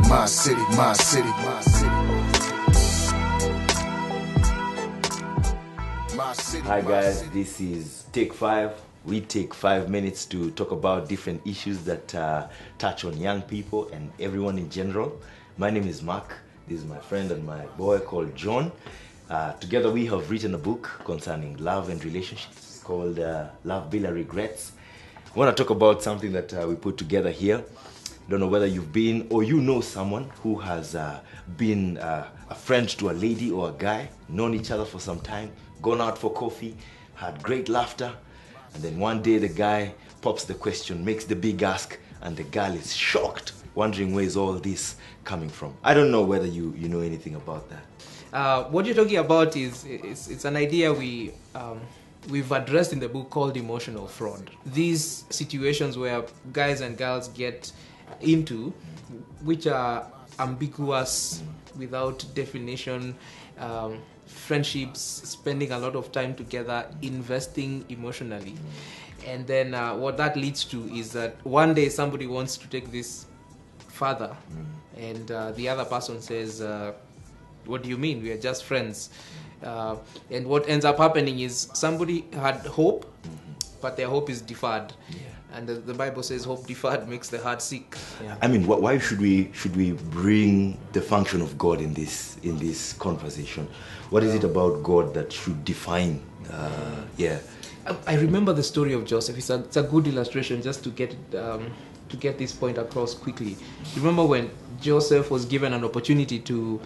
my city, my city, my city. Hi guys, this is Take 5. We take 5 minutes to talk about different issues that touch on young people and everyone in general. My name is Mark. This is my friend and my boy called John. Together we have written a book concerning love and relationships called Love Bila Regrets. I want to talk about something that we put together here. Don't know whether you've been or you know someone who has been a friend to a lady or a guy, known each other for some time, gone out for coffee, had great laughter, and then one day the guy pops the question, makes the big ask, and the girl is shocked, wondering where is all this coming from. I don't know whether you know anything about that. What you're talking about is it's an idea we've addressed in the book called emotional fraud. These situations where guys and girls get into, which are ambiguous, without definition, friendships, spending a lot of time together, investing emotionally. And then what that leads to is that one day somebody wants to take this further, and the other person says, what do you mean? We are just friends. And what ends up happening is somebody had hope, but their hope is deferred. And the Bible says hope deferred makes the heart sick. I mean, why should we bring the function of God in this conversation? What is it about God that should define? I remember the story of Joseph. It's a good illustration just to get this point across quickly. You remember when Joseph was given an opportunity to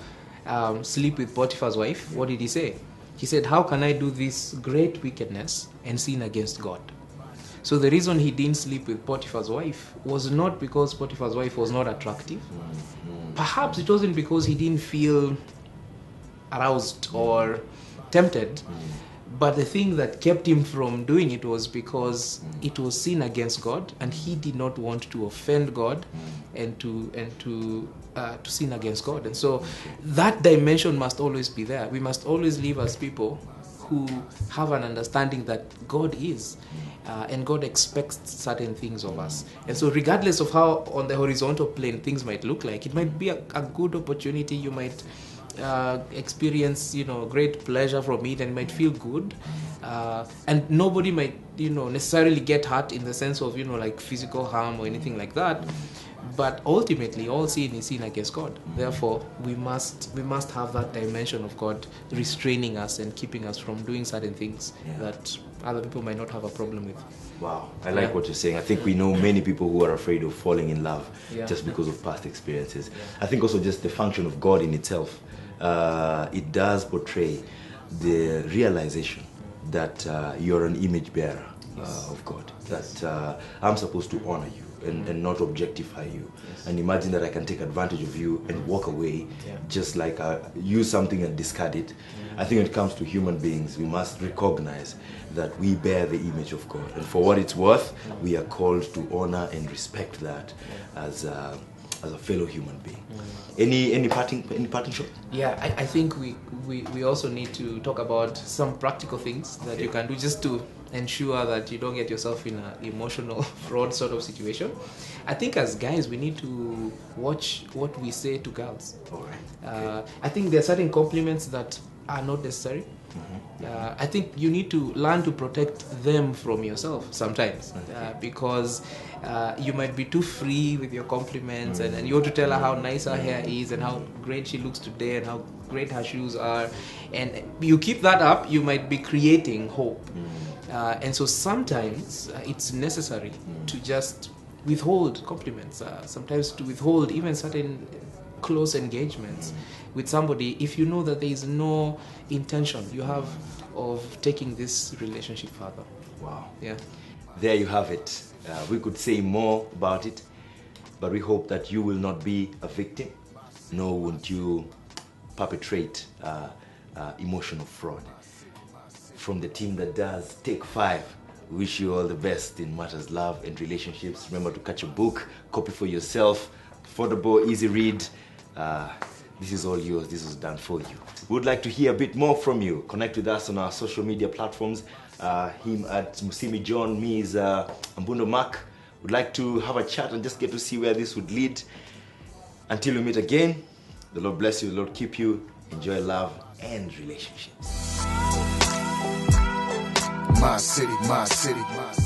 sleep with Potiphar's wife? What did he say? He said, "How can I do this great wickedness and sin against God?" So the reason he didn't sleep with Potiphar's wife was not because Potiphar's wife was not attractive. Perhaps it wasn't because he didn't feel aroused or tempted. But the thing that kept him from doing it was because it was sin against God, and he did not want to offend God and to sin against God. And so that dimension must always be there. We must always live as people who have an understanding that God is, and God expects certain things of us. And so regardless of how on the horizontal plane things might look like, it might be a good opportunity. You might experience great pleasure from it, and might feel good, and nobody might necessarily get hurt in the sense of like physical harm or anything like that. But ultimately all sin is sin against God. Therefore we must have that dimension of God restraining us and keeping us from doing certain things that other people might not have a problem with. Wow, I like what you're saying. I think we know many people who are afraid of falling in love just because of past experiences. I think also just the function of God in itself, it does portray the realization that you're an image bearer of God, that I'm supposed to honor you and not objectify you. And imagine that I can take advantage of you and walk away, just like use something and discard it. I think when it comes to human beings, we must recognize that we bear the image of God, and for what it's worth, we are called to honor and respect that as a fellow human being. Any parting shot? I think we also need to talk about some practical things that you can do just to ensure that you don't get yourself in an emotional fraud sort of situation. I think as guys we need to watch what we say to girls. I think there are certain compliments that are not necessary. I think you need to learn to protect them from yourself sometimes, because you might be too free with your compliments, and you want to tell her how nice her hair is and how great she looks today and how great her shoes are, and you keep that up, you might be creating hope. And so sometimes it's necessary to just withhold compliments, sometimes to withhold even certain close engagements with somebody if you know that there is no intention you have of taking this relationship further. Wow. Yeah. There you have it. We could say more about it, but we hope that you will not be a victim, nor would you perpetrate emotional fraud. From the team that does Take 5, we wish you all the best in matters love and relationships. Remember to catch a book, copy for yourself, affordable, easy read. This is all yours. This was done for you. We would like to hear a bit more from you. Connect with us on our social media platforms. Him at Musimi John, me is Ambundo Mark. Would like to have a chat and just get to see where this would lead. Until we meet again, the Lord bless you, the Lord keep you. Enjoy love and relationships. My city, my city, my city.